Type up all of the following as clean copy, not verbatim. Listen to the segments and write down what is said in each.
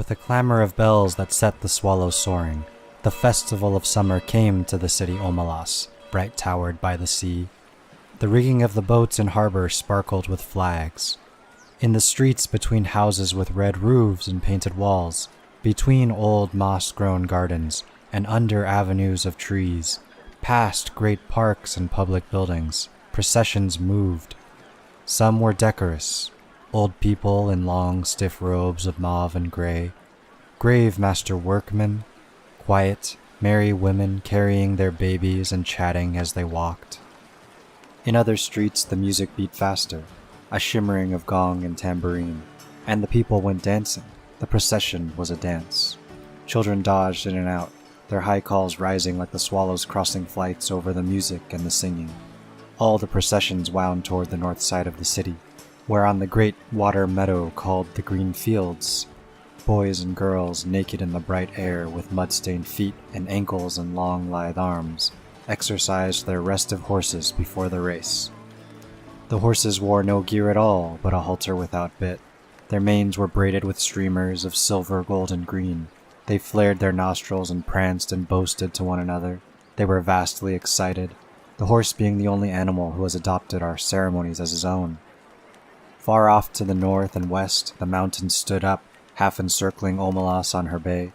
With a clamor of bells that set the swallows soaring, the festival of summer came to the city Omelas, bright towered by the sea. The rigging of the boats in harbor sparkled with flags. In the streets between houses with red roofs and painted walls, between old moss-grown gardens and under avenues of trees, past great parks and public buildings, processions moved. Some were decorous, old people in long, stiff robes of mauve and gray, grave master workmen, quiet, merry women carrying their babies and chatting as they walked. In other streets the music beat faster, a shimmering of gong and tambourine, and the people went dancing. The procession was a dance. Children dodged in and out, their high calls rising like the swallows crossing flights over the music and the singing. All the processions wound toward the north side of the city, where on the great water meadow called the Green Fields, boys and girls naked in the bright air with mud-stained feet and ankles and long lithe arms exercised their restive horses before the race. The horses wore no gear at all but a halter without bit. Their manes were braided with streamers of silver, gold, and green. They flared their nostrils and pranced and boasted to one another. They were vastly excited, the horse being the only animal who has adopted our ceremonies as his own. Far off to the north and west, the mountains stood up, half encircling Omelas on her bay.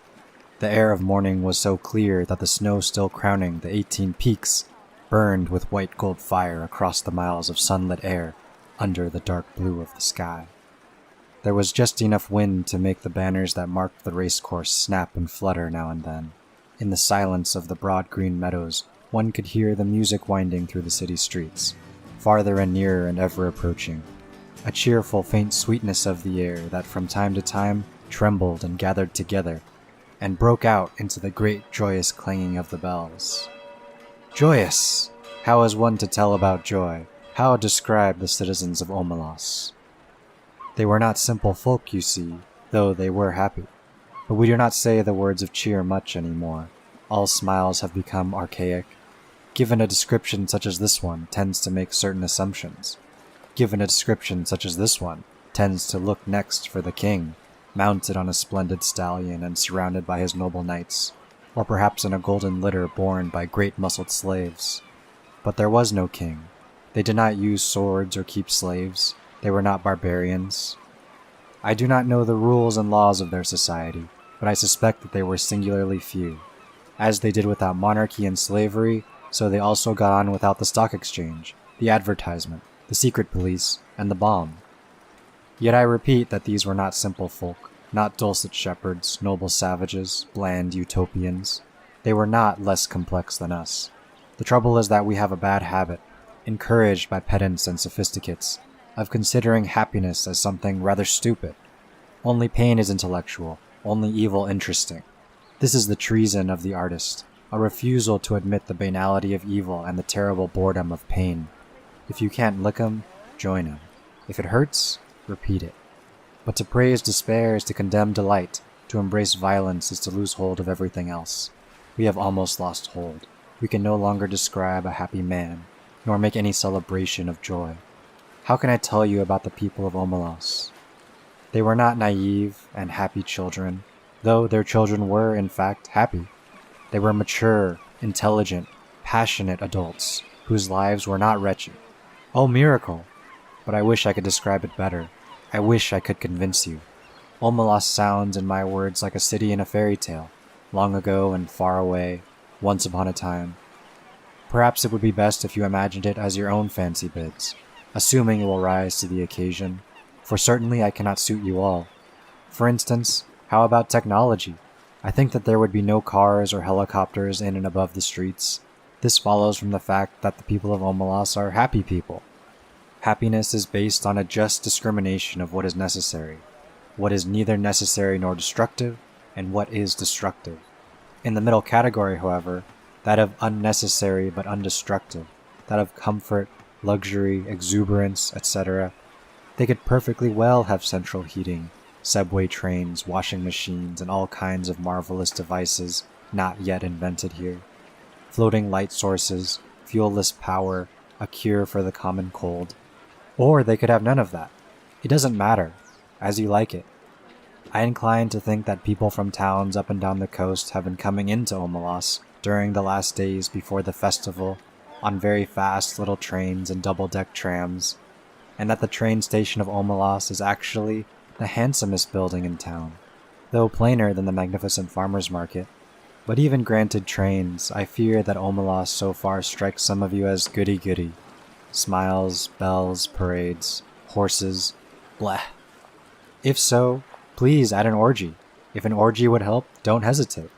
The air of morning was so clear that the snow still crowning the 18 peaks burned with white gold fire across the miles of sunlit air under the dark blue of the sky. There was just enough wind to make the banners that marked the racecourse snap and flutter now and then. In the silence of the broad green meadows, one could hear the music winding through the city streets, farther and nearer and ever approaching. A cheerful, faint sweetness of the air that from time to time trembled and gathered together, and broke out into the great joyous clanging of the bells. Joyous! How is one to tell about joy? How describe the citizens of Omelas? They were not simple folk, you see, though they were happy. But we do not say the words of cheer much anymore. All smiles have become archaic. Given a description such as this one tends to make certain assumptions. Given a description such as this one tends to look next for the king, mounted on a splendid stallion and surrounded by his noble knights, or perhaps in a golden litter borne by great muscled slaves. But there was no king. They did not use swords or keep slaves. They were not barbarians. I do not know the rules and laws of their society, but I suspect that they were singularly few. As they did without monarchy and slavery, so they also got on without the stock exchange, the advertisement, the secret police, and the bomb. Yet I repeat that these were not simple folk, not dulcet shepherds, noble savages, bland utopians. They were not less complex than us. The trouble is that we have a bad habit, encouraged by pedants and sophisticates, of considering happiness as something rather stupid. Only pain is intellectual, only evil interesting. This is the treason of the artist, a refusal to admit the banality of evil and the terrible boredom of pain. If you can't lick him, join him. If it hurts, repeat it. But to praise despair is to condemn delight, to embrace violence is to lose hold of everything else. We have almost lost hold. We can no longer describe a happy man, nor make any celebration of joy. How can I tell you about the people of Omelas? They were not naive and happy children, though their children were, in fact, happy. They were mature, intelligent, passionate adults, whose lives were not wretched. Oh, miracle! But I wish I could describe it better. I wish I could convince you. Omelas sounds in my words like a city in a fairy tale, long ago and far away, once upon a time. Perhaps it would be best if you imagined it as your own fancy bids, assuming it will rise to the occasion, for certainly I cannot suit you all. For instance, how about technology? I think that there would be no cars or helicopters in and above the streets. This follows from the fact that the people of Omelas are happy people. Happiness is based on a just discrimination of what is necessary, what is neither necessary nor destructive, and what is destructive. In the middle category, however, that of unnecessary but undestructive, that of comfort, luxury, exuberance, etc., they could perfectly well have central heating, subway trains, washing machines, and all kinds of marvelous devices not yet invented here. Floating light sources, fuel-less power, a cure for the common cold. Or they could have none of that. It doesn't matter, as you like it. I incline to think that people from towns up and down the coast have been coming into Omelas during the last days before the festival on very fast little trains and double-deck trams, and that the train station of Omelas is actually the handsomest building in town, though plainer than the magnificent farmer's market. But even granted trains, I fear that Omelas so far strikes some of you as goody-goody. Smiles, bells, parades, horses, bleh. If so, please add an orgy. If an orgy would help, don't hesitate.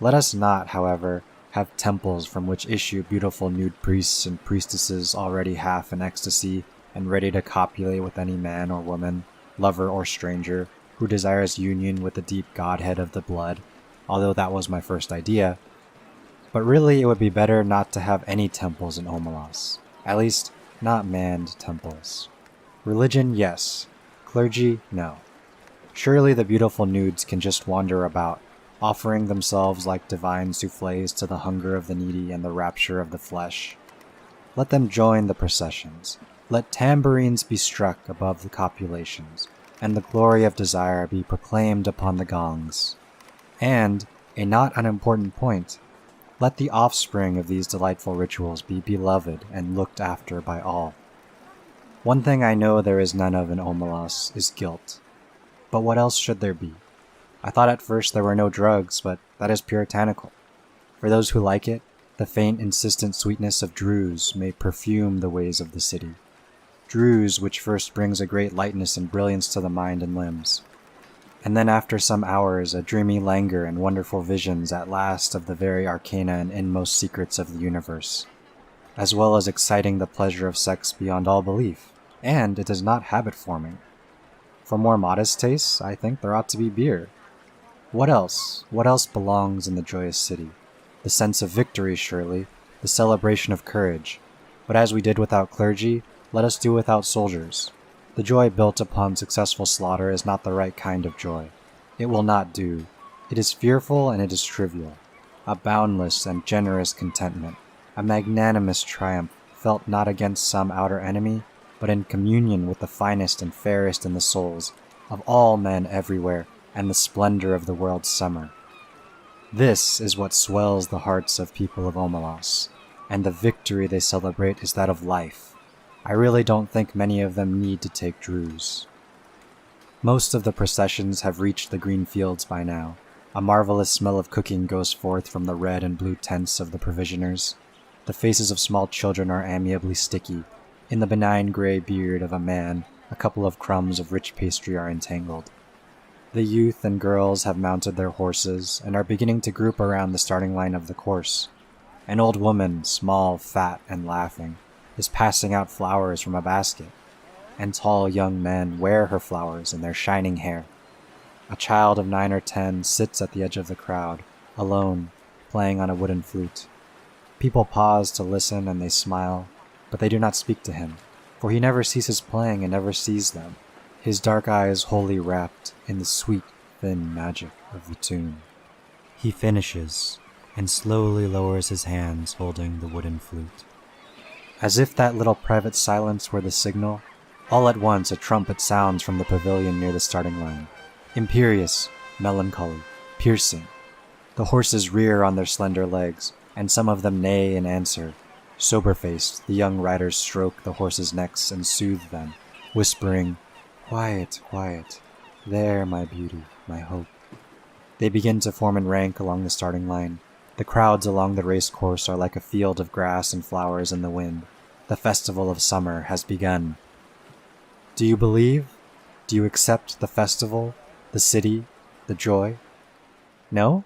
Let us not, however, have temples from which issue beautiful nude priests and priestesses already half in ecstasy and ready to copulate with any man or woman, lover or stranger, who desires union with the deep godhead of the blood, although that was my first idea. But really it would be better not to have any temples in Omelas. At least, not manned temples. Religion, yes. Clergy, no. Surely the beautiful nudes can just wander about, offering themselves like divine soufflés to the hunger of the needy and the rapture of the flesh. Let them join the processions. Let tambourines be struck above the copulations, and the glory of desire be proclaimed upon the gongs. And, a not unimportant point, let the offspring of these delightful rituals be beloved and looked after by all. One thing I know there is none of in Omelas is guilt. But what else should there be? I thought at first there were no drugs, but that is puritanical. For those who like it, the faint, insistent sweetness of druse may perfume the ways of the city. Druse which first brings a great lightness and brilliance to the mind and limbs. And then after some hours, a dreamy languor and wonderful visions at last of the very arcana and inmost secrets of the universe, as well as exciting the pleasure of sex beyond all belief, and it is not habit-forming. For more modest tastes, I think there ought to be beer. What else? What else belongs in the joyous city? The sense of victory, surely, the celebration of courage. But as we did without clergy, let us do without soldiers. The joy built upon successful slaughter is not the right kind of joy. It will not do. It is fearful and it is trivial. A boundless and generous contentment, a magnanimous triumph felt not against some outer enemy, but in communion with the finest and fairest in the souls of all men everywhere and the splendor of the world's summer. This is what swells the hearts of people of Omelas, and the victory they celebrate is that of life. I really don't think many of them need to take druse. Most of the processions have reached the green fields by now. A marvelous smell of cooking goes forth from the red and blue tents of the provisioners. The faces of small children are amiably sticky. In the benign gray beard of a man, a couple of crumbs of rich pastry are entangled. The youth and girls have mounted their horses and are beginning to group around the starting line of the course. An old woman, small, fat, and laughing, is passing out flowers from a basket, and tall young men wear her flowers in their shining hair. A child of 9 or 10 sits at the edge of the crowd, alone, playing on a wooden flute. People pause to listen and they smile, but they do not speak to him, for he never ceases playing and never sees them, his dark eyes wholly wrapped in the sweet, thin magic of the tune. He finishes, and slowly lowers his hands holding the wooden flute. As if that little private silence were the signal, all at once a trumpet sounds from the pavilion near the starting line. Imperious, melancholy, piercing. The horses rear on their slender legs, and some of them neigh in answer. Sober-faced, the young riders stroke the horses' necks and soothe them, whispering, "Quiet, quiet. There, my beauty, my hope." They begin to form in rank along the starting line. The crowds along the race course are like a field of grass and flowers in the wind. The festival of summer has begun. Do you believe? Do you accept the festival, the city, the joy? No?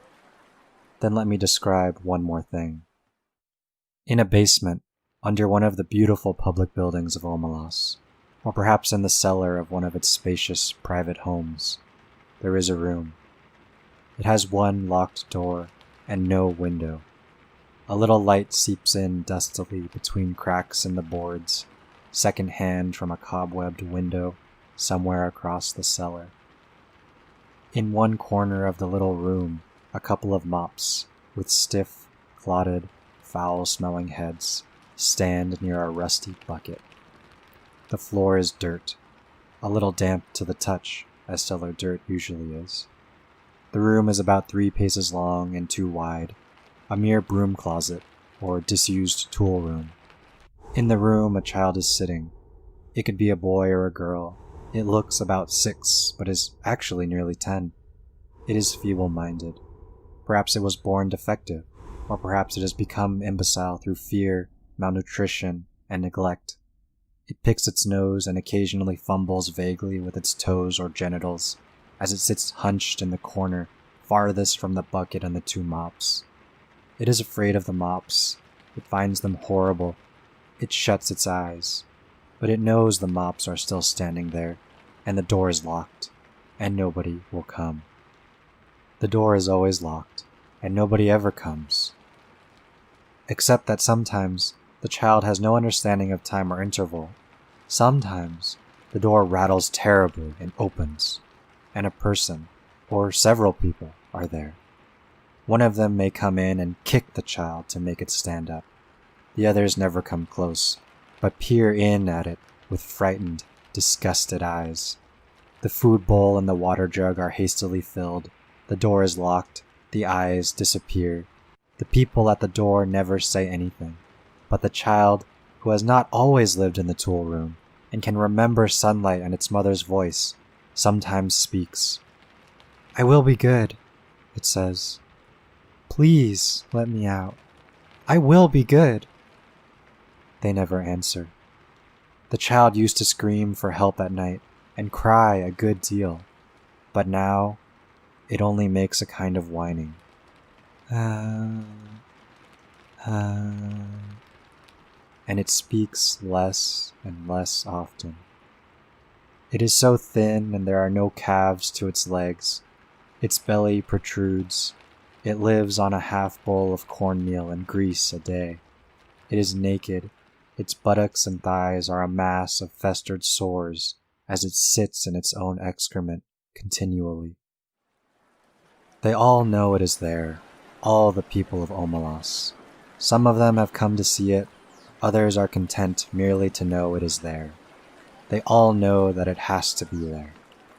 Then let me describe one more thing. In a basement, under one of the beautiful public buildings of Omelas, or perhaps in the cellar of one of its spacious private homes, there is a room. It has one locked door and no window. A little light seeps in dustily between cracks in the boards, second-hand from a cobwebbed window somewhere across the cellar. In one corner of the little room, a couple of mops, with stiff, clotted, foul-smelling heads, stand near a rusty bucket. The floor is dirt, a little damp to the touch, as cellar dirt usually is. The room is about 3 paces long and 2 wide, a mere broom closet or disused tool room. In the room, a child is sitting. It could be a boy or a girl. It looks about 6, but is actually nearly 10. It is feeble-minded. Perhaps it was born defective, or perhaps it has become imbecile through fear, malnutrition, and neglect. It picks its nose and occasionally fumbles vaguely with its toes or genitals as it sits hunched in the corner farthest from the bucket and the 2 mops. It is afraid of the mops. It finds them horrible. It shuts its eyes. But it knows the mops are still standing there, and the door is locked, and nobody will come. The door is always locked, and nobody ever comes. Except that sometimes the child has no understanding of time or interval. Sometimes the door rattles terribly and opens, and a person, or several people, are there. One of them may come in and kick the child to make it stand up. The others never come close, but peer in at it with frightened, disgusted eyes. The food bowl and the water jug are hastily filled. The door is locked. The eyes disappear. The people at the door never say anything, but the child, who has not always lived in the tool room and can remember sunlight and its mother's voice, sometimes speaks. "I will be good," it says. "Please let me out. I will be good." They never answer. The child used to scream for help at night and cry a good deal, but now it only makes a kind of whining. And it speaks less and less often. It is so thin and there are no calves to its legs. Its belly protrudes. It lives on a half bowl of cornmeal and grease a day. It is naked. Its buttocks and thighs are a mass of festered sores as it sits in its own excrement continually. They all know it is there, all the people of Omelas. Some of them have come to see it, others are content merely to know it is there. They all know that it has to be there.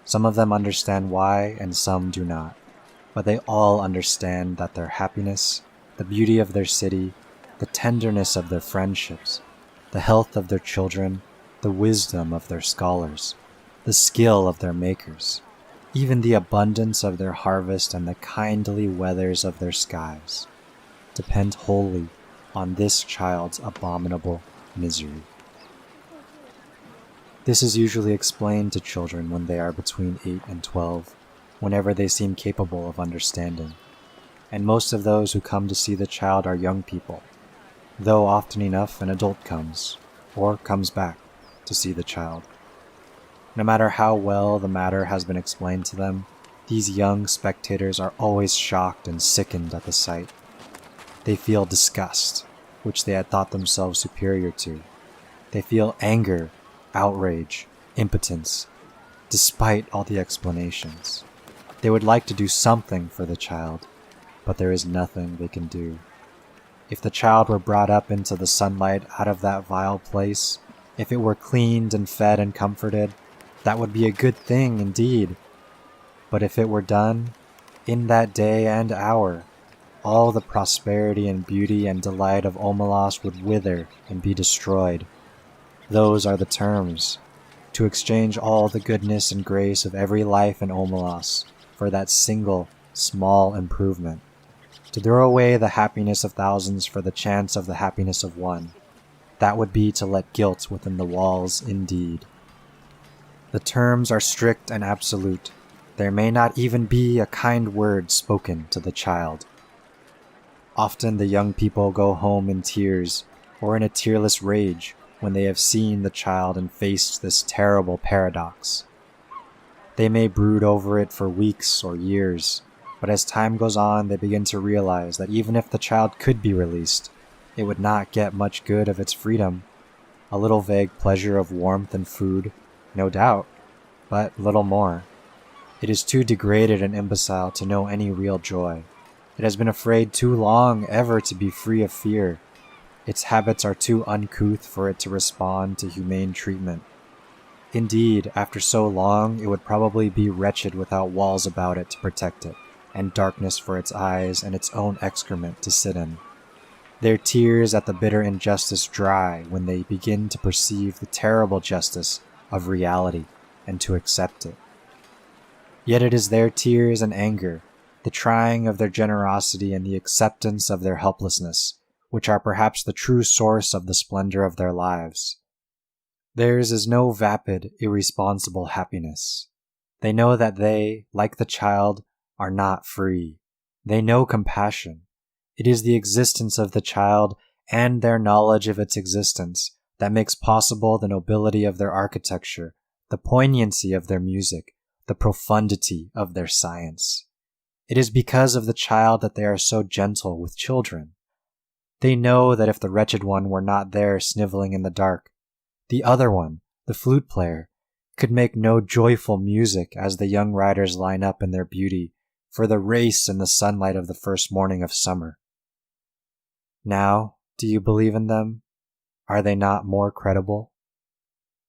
Some of them understand why and some do not, but they all understand that their happiness, the beauty of their city, the tenderness of their friendships, the health of their children, the wisdom of their scholars, the skill of their makers, even the abundance of their harvest and the kindly weathers of their skies, depend wholly on this child's abominable misery. This is usually explained to children when they are between 8 and 12, whenever they seem capable of understanding, and most of those who come to see the child are young people, though often enough an adult comes, or comes back, to see the child. No matter how well the matter has been explained to them, these young spectators are always shocked and sickened at the sight. They feel disgust, which they had thought themselves superior to. They feel anger, outrage, impotence, despite all the explanations. They would like to do something for the child, but there is nothing they can do. If the child were brought up into the sunlight out of that vile place, if it were cleaned and fed and comforted, that would be a good thing indeed. But if it were done, in that day and hour, all the prosperity and beauty and delight of Omelas would wither and be destroyed. Those are the terms, to exchange all the goodness and grace of every life in Omelas for that single, small improvement. To throw away the happiness of thousands for the chance of the happiness of one. That would be to let guilt within the walls indeed. The terms are strict and absolute. There may not even be a kind word spoken to the child. Often the young people go home in tears, or in a tearless rage, when they have seen the child and faced this terrible paradox. They may brood over it for weeks or years, but as time goes on, they begin to realize that even if the child could be released, it would not get much good of its freedom. A little vague pleasure of warmth and food, no doubt, but little more. It is too degraded and imbecile to know any real joy. It has been afraid too long ever to be free of fear. Its habits are too uncouth for it to respond to humane treatment. Indeed, after so long, it would probably be wretched without walls about it to protect it, and darkness for its eyes and its own excrement to sit in. Their tears at the bitter injustice dry when they begin to perceive the terrible justice of reality and to accept it. Yet it is their tears and anger, the trying of their generosity and the acceptance of their helplessness, which are perhaps the true source of the splendor of their lives. Theirs is no vapid, irresponsible happiness. They know that they, like the child, are not free. They know compassion. It is the existence of the child and their knowledge of its existence that makes possible the nobility of their architecture, the poignancy of their music, the profundity of their science. It is because of the child that they are so gentle with children. They know that if the wretched one were not there sniveling in the dark, the other one, the flute player, could make no joyful music as the young riders line up in their beauty for the race in the sunlight of the first morning of summer. Now, do you believe in them? Are they not more credible?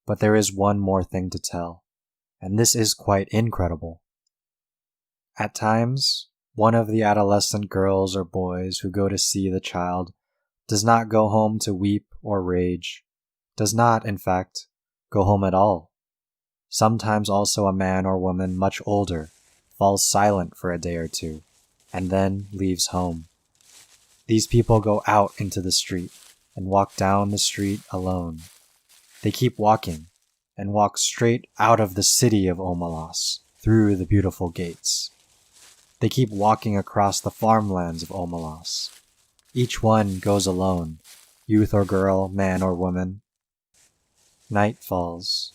But there is one more thing to tell, and this is quite incredible. At times, one of the adolescent girls or boys who go to see the child does not go home to weep or rage, does not, in fact, go home at all. Sometimes also a man or woman much older falls silent for a day or two, and then leaves home. These people go out into the street and walk down the street alone. They keep walking and walk straight out of the city of Omelas through the beautiful gates. They keep walking across the farmlands of Omelas. Each one goes alone, youth or girl, man or woman. Night falls.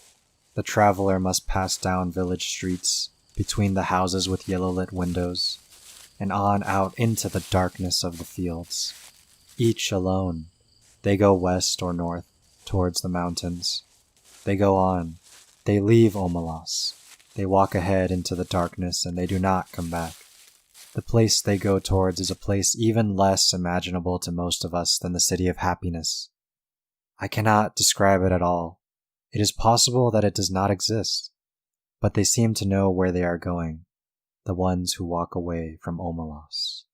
The traveler must pass down village streets, between the houses with yellow-lit windows, and on out into the darkness of the fields. Each alone. They go west or north, towards the mountains. They go on. They leave Omelas. They walk ahead into the darkness, and they do not come back. The place they go towards is a place even less imaginable to most of us than the city of happiness. I cannot describe it at all. It is possible that it does not exist, but they seem to know where they are going, the ones who walk away from Omelas.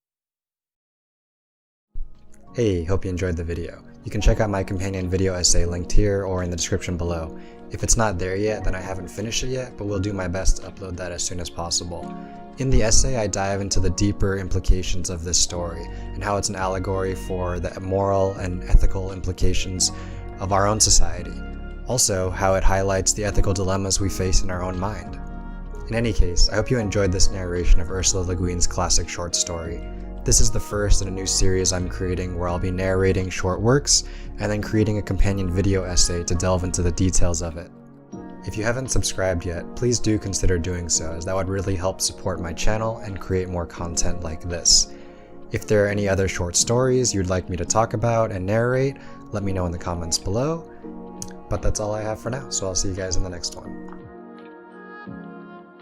Hey, hope you enjoyed the video. You can check out my companion video essay linked here or in the description below. If it's not there yet, then I haven't finished it yet, but we'll do my best to upload that as soon as possible. In the essay, I dive into the deeper implications of this story and how it's an allegory for the moral and ethical implications of our own society. Also, how it highlights the ethical dilemmas we face in our own mind. In any case, I hope you enjoyed this narration of Ursula Le Guin's classic short story. This is the first in a new series I'm creating where I'll be narrating short works and then creating a companion video essay to delve into the details of it. If you haven't subscribed yet, please do consider doing so, as that would really help support my channel and create more content like this. If there are any other short stories you'd like me to talk about and narrate, let me know in the comments below. But that's all I have for now, so I'll see you guys in the next one.